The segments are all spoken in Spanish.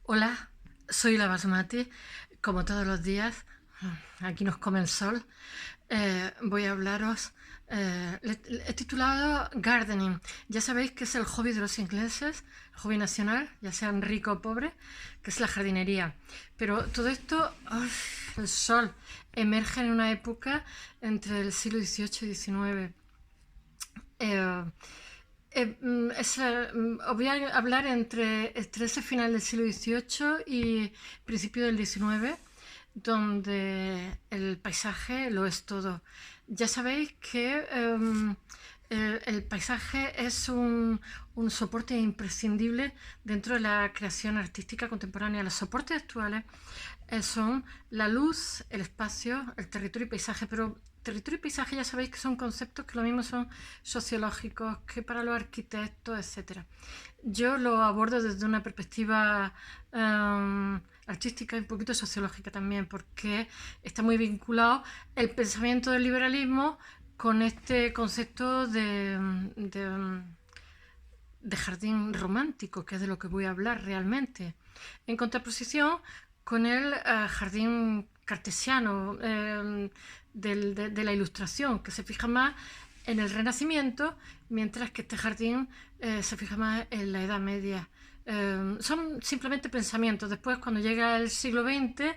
Hola, soy la Basmati. Como todos los días, aquí nos come el sol. Voy a hablaros. He titulado Gardening. Ya sabéis que es el hobby de los ingleses, el hobby nacional, ya sean rico o pobre, que es la jardinería. Pero todo esto, el sol, emerge en una época entre el siglo XVIII y XIX. Eh, os voy a hablar entre ese final del siglo XVIII y principio del XIX, donde el paisaje lo es todo. Ya sabéis que el paisaje es un soporte imprescindible dentro de la creación artística contemporánea. Los soportes actuales son la luz, el espacio, el territorio y paisaje, pero territorio y paisaje ya sabéis que son conceptos que lo mismo son sociológicos que para los arquitectos, etcétera. Yo lo abordo desde una perspectiva artística y un poquito sociológica también, porque está muy vinculado el pensamiento del liberalismo con este concepto de jardín romántico, que es de lo que voy a hablar realmente, en contraposición con el jardín cartesiano de la Ilustración, que se fija más en el Renacimiento, mientras que este jardín se fija más en la Edad Media. Son simplemente pensamientos. Después, cuando llega el siglo XX,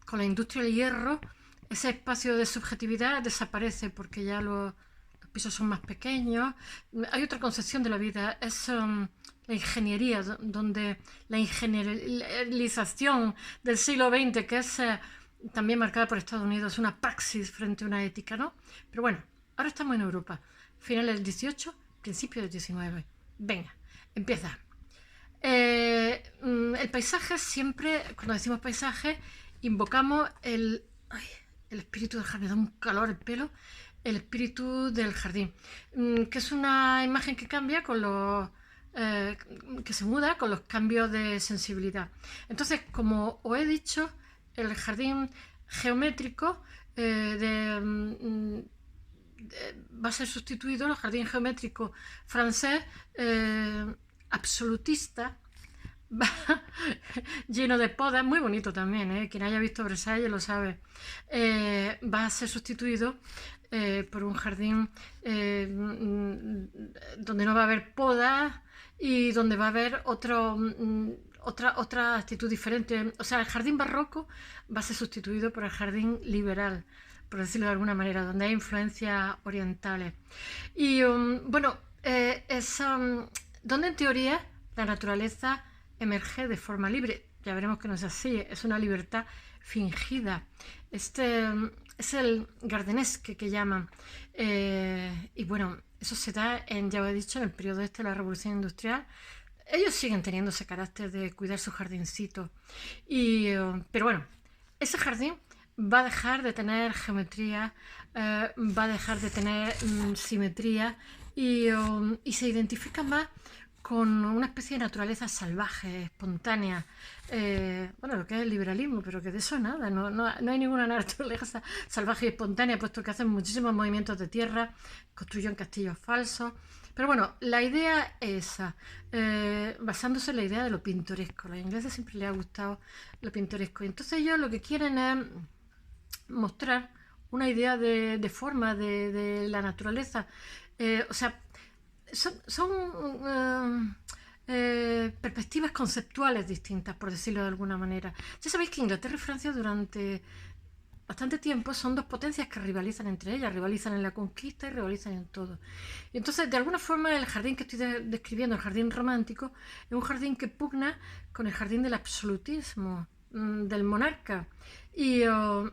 con la industria del hierro, ese espacio de subjetividad desaparece porque ya los pisos son más pequeños. Hay otra concepción de la vida, es la ingeniería, donde la ingenierización del siglo XX, que es también marcada por Estados Unidos, una praxis frente a una ética, ¿no? Pero bueno, ahora estamos en Europa, finales del 18, principios del 19. Venga, empieza. El paisaje siempre, cuando decimos paisaje, invocamos el espíritu del jardín, da un calor el pelo, el espíritu del jardín, que es una imagen que cambia con los que se muda con los cambios de sensibilidad. Entonces, como os he dicho, el jardín geométrico va a ser sustituido, el jardín geométrico francés absolutista, lleno de podas, muy bonito también, quien haya visto Versalles lo sabe, va a ser sustituido por un jardín donde no va a haber podas y donde va a haber otra actitud diferente. O sea, el jardín barroco va a ser sustituido por el jardín liberal, por decirlo de alguna manera, donde hay influencias orientales. Y bueno, donde en teoría la naturaleza emerge de forma libre. Ya veremos que no es así, es una libertad fingida. Este es el gardenesque que llaman. Y bueno, eso se da ya os he dicho, en el periodo de la Revolución Industrial. Ellos siguen teniendo ese carácter de cuidar su jardincito. Pero bueno, ese jardín va a dejar de tener geometría, va a dejar de tener simetría y se identifica más con una especie de naturaleza salvaje, espontánea. Bueno, lo que es el liberalismo, pero que de eso nada, no hay ninguna naturaleza salvaje y espontánea, puesto que hacen muchísimos movimientos de tierra, construyen castillos falsos. Pero bueno, la idea es esa, basándose en la idea de lo pintoresco. A los ingleses siempre les ha gustado lo pintoresco. Y entonces ellos lo que quieren es mostrar una idea de forma de la naturaleza. O sea, son perspectivas conceptuales distintas, por decirlo de alguna manera. Ya sabéis que Inglaterra y Francia durante bastante tiempo son dos potencias que rivalizan entre ellas, rivalizan en la conquista y rivalizan en todo. Y entonces, de alguna forma, el jardín que estoy describiendo, el jardín romántico, es un jardín que pugna con el jardín del absolutismo, del monarca. Y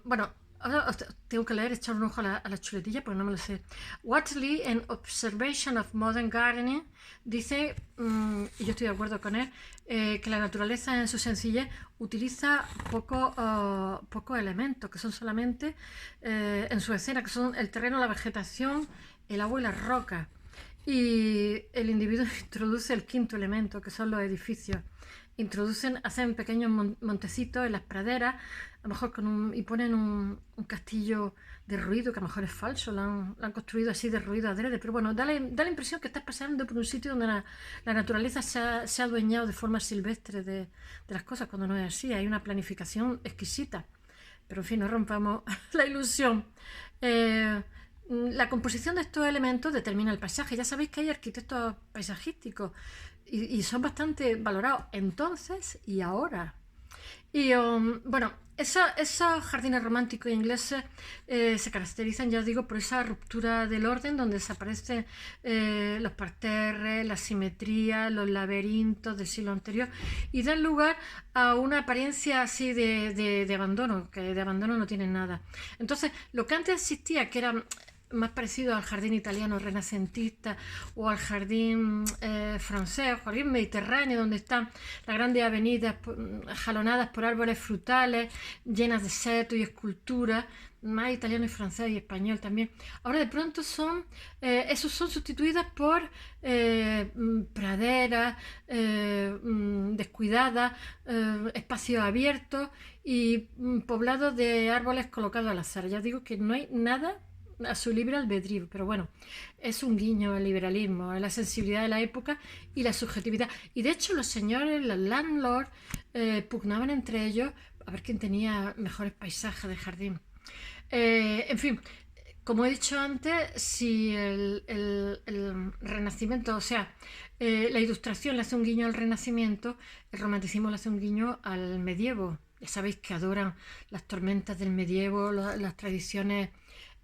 bueno, ahora tengo que leer, echar un ojo a la chuletilla porque no me lo sé. Watley, en Observation of Modern Gardening, dice, y yo estoy de acuerdo con él, que la naturaleza en su sencillez utiliza pocos elementos, que son solamente en su escena, que son el terreno, la vegetación, el agua y las rocas. Y el individuo introduce el quinto elemento, que son los edificios. Hacen pequeños montecitos en las praderas, a lo mejor y ponen un castillo de ruido, que a lo mejor es falso, lo han construido así de ruido adrede, pero bueno, da la impresión que estás pasando por un sitio donde la naturaleza se ha adueñado de forma silvestre de las cosas, cuando no es así. Hay una planificación exquisita, pero en fin, no rompamos la ilusión. La composición de estos elementos determina el paisaje. Ya sabéis que hay arquitectos paisajísticos y son bastante valorados entonces y ahora. Y bueno, esos jardines románticos ingleses se caracterizan, ya os digo, por esa ruptura del orden donde desaparecen los parterres, la simetría, los laberintos del siglo anterior y dan lugar a una apariencia así de abandono, que de abandono no tienen nada. Entonces, lo que antes existía, que era más parecido al jardín italiano renacentista o al jardín francés, o jardín mediterráneo, donde están las grandes avenidas jalonadas por árboles frutales, llenas de setos y esculturas, más italiano y francés y español también. Ahora de pronto esos son sustituidas por praderas descuidadas, espacios abiertos y poblados de árboles colocados al azar. Ya digo que no hay nada a su libre albedrío, pero bueno, es un guiño al liberalismo, a la sensibilidad de la época y la subjetividad. Y de hecho los señores, los landlords, pugnaban entre ellos a ver quién tenía mejores paisajes de jardín. En fin, como he dicho antes, si el Renacimiento, o sea, la Ilustración le hace un guiño al Renacimiento, el Romanticismo le hace un guiño al medievo. Ya sabéis que adoran las tormentas del medievo, las tradiciones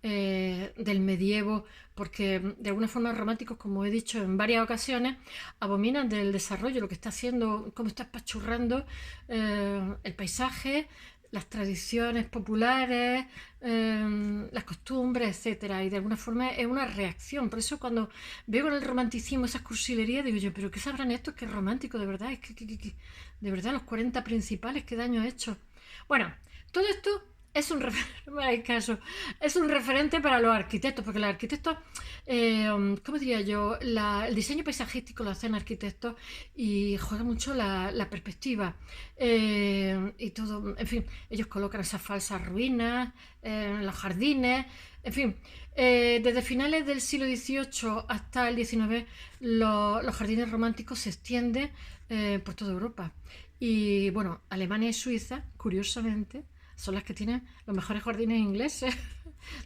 del medievo, porque de alguna forma los románticos, como he dicho en varias ocasiones, abominan del desarrollo, lo que está haciendo, cómo está espachurrando el paisaje, las tradiciones populares, las costumbres, etcétera, y de alguna forma es una reacción. Por eso cuando veo en el romanticismo esas cursilerías, digo yo, pero ¿qué sabrán estos que es romántico de verdad? Es que de verdad los 40 principales, ¿qué daño ha hecho? Bueno, todo esto es un, es un referente para los arquitectos, porque los arquitectos, ¿cómo diría yo? El diseño paisajístico lo hacen arquitectos y juega mucho la perspectiva y todo. En fin, ellos colocan esas falsas ruinas en los jardines, en fin. Desde finales del siglo XVIII hasta el XIX, los jardines románticos se extienden por toda Europa. Y bueno, Alemania y Suiza, curiosamente, son las que tienen los mejores jardines ingleses.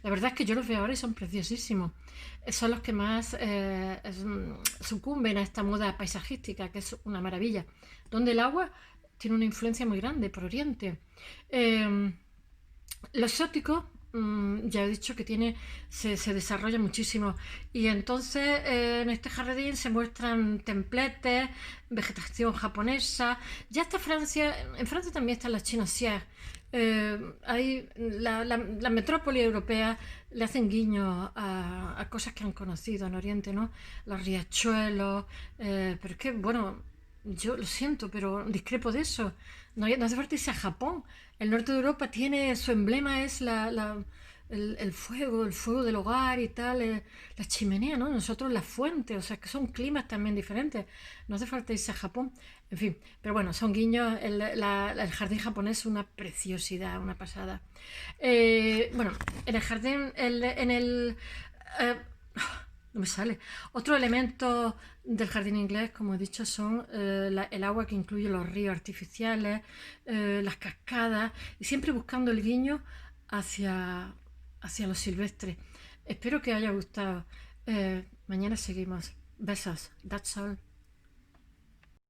La verdad es que yo los veo ahora y son preciosísimos. Son los que más sucumben a esta moda paisajística, que es una maravilla. Donde el agua tiene una influencia muy grande por Oriente. Lo exótico, ya he dicho que se desarrolla muchísimo. Y entonces en este jardín se muestran templetes, vegetación japonesa. Ya está Francia, en Francia también están las chinas. Hay la metrópoli europea le hacen guiños a cosas que han conocido en Oriente, ¿no? Los riachuelos, pero es que, bueno, yo lo siento, pero discrepo de eso. No hace falta irse a Japón. El norte de Europa tiene, su emblema es el fuego del hogar y tal, la chimenea, ¿no? Nosotros la fuente, o sea, que son climas también diferentes. No hace falta irse a Japón. En fin, pero bueno, son guiños. El jardín japonés es una preciosidad, una pasada. Bueno, en el jardín, no me sale. Otro elemento del jardín inglés, como he dicho, son el agua que incluye los ríos artificiales, las cascadas, y siempre buscando el guiño hacia lo silvestre. Espero que os haya gustado. Mañana seguimos. Besos. That's all.